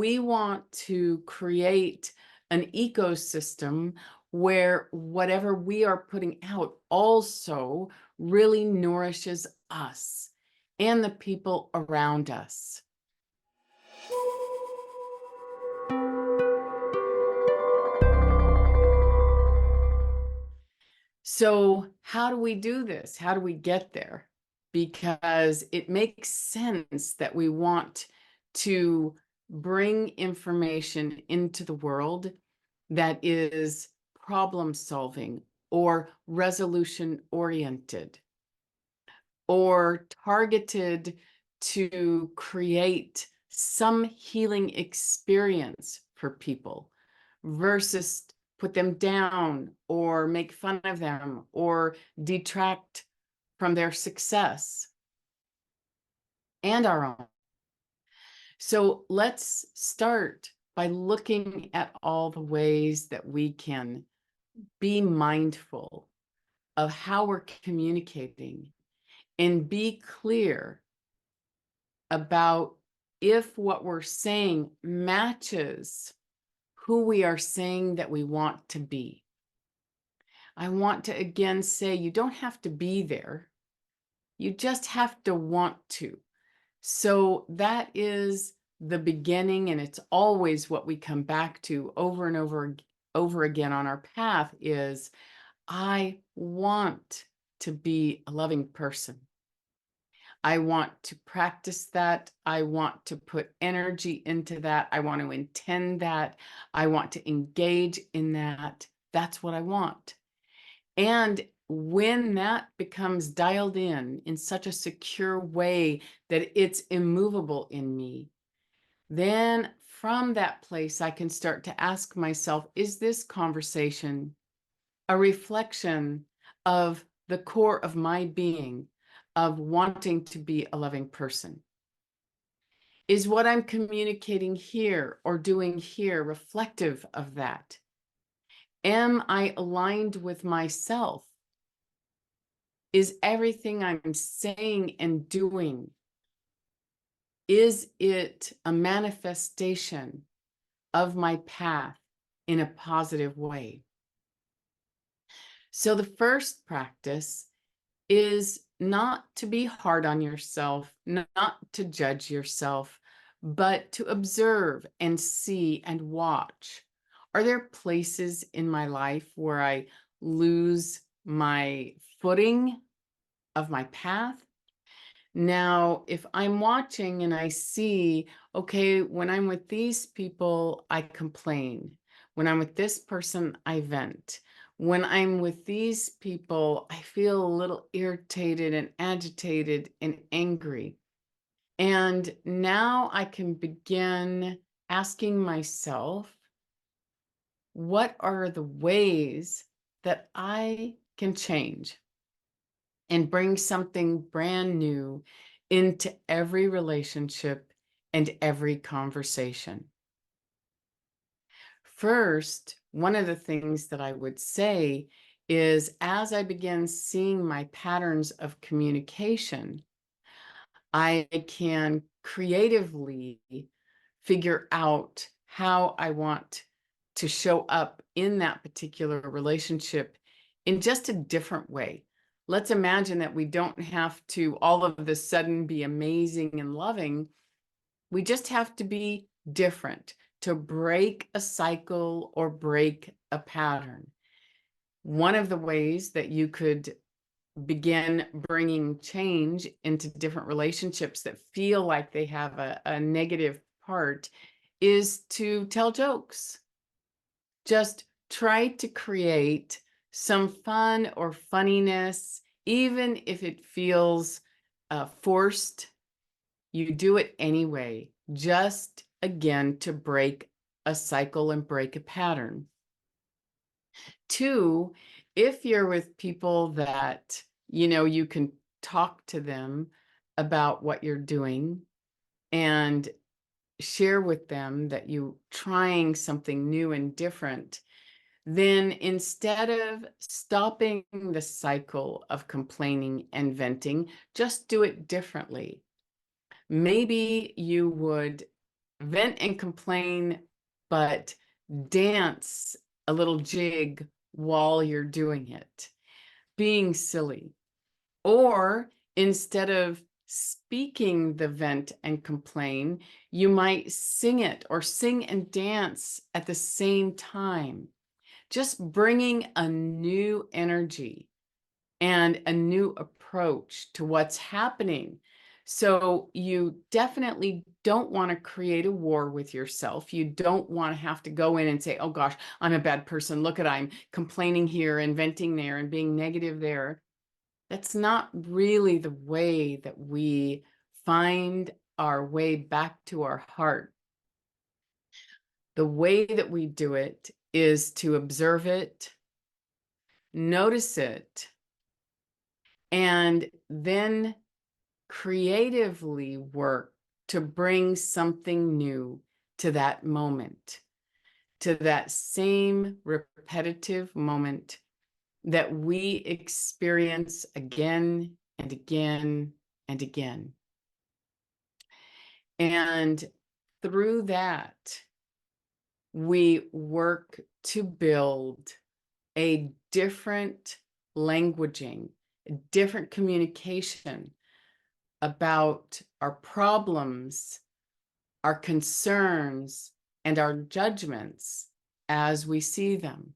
we want to create an ecosystem where whatever we are putting out also really nourishes us and the people around us. So how do we do this? How do we get there? Because it makes sense that we want to bring information into the world that is problem solving or resolution oriented or targeted to create some healing experience for people versus put them down or make fun of them or detract from their success and our own. So let's start by looking at all the ways that we can be mindful of how we're communicating and be clear about if what we're saying matches who we are saying that we want to be. I want to again say you don't have to be there. You just have to want to. So that is the beginning, and it's always what we come back to over and over again on our path is, I want to be a loving person. I want to practice that. I want to put energy into that. I want to intend that. I want to engage in that. That's what I want. And when that becomes dialed in such a secure way that it's immovable in me, then from that place, I can start to ask myself, is this conversation a reflection of the core of my being, of wanting to be a loving person? Is what I'm communicating here or doing here reflective of that? Am I aligned with myself? Is everything I'm saying and doing, is it a manifestation of my path in a positive way? So the first practice is not to be hard on yourself, not to judge yourself, but to observe and see and watch. Are there places in my life where I lose my footing of my path? Now, if I'm watching and I see, okay, when I'm with these people, I complain. When I'm with this person, I vent. When I'm with these people, I feel a little irritated and agitated and angry. And now I can begin asking myself, what are the ways that I can change and bring something brand new into every relationship and every conversation? First, one of the things that I would say is, as I begin seeing my patterns of communication, I can creatively figure out how I want to show up in that particular relationship in just a different way. Let's imagine that we don't have to all of a sudden be amazing and loving. We just have to be different to break a cycle or break a pattern. One of the ways that you could begin bringing change into different relationships that feel like they have a negative part is to tell jokes. Just try to create some fun or funniness, even if it feels forced. You do it anyway, just again to break a cycle and break a pattern. Two, if you're with people that, you can talk to them about what you're doing and share with them that you're trying something new and different, then instead of stopping the cycle of complaining and venting, just do it differently. Maybe you would vent and complain, but dance a little jig while you're doing it, being silly. Or instead of speaking the vent and complain, you might sing it or sing and dance at the same time, just bringing a new energy and a new approach to what's happening. So you definitely don't want to create a war with yourself. You don't want to have to go in and say, oh gosh, I'm a bad person. Look at, I'm complaining here and venting there and being negative there. That's not really the way that we find our way back to our heart. The way that we do it is to observe it, notice it, and then creatively work to bring something new to that moment, to that same repetitive moment that we experience again and again and again. And through that, we work to build a different languaging, a different communication about our problems, our concerns, and our judgments as we see them.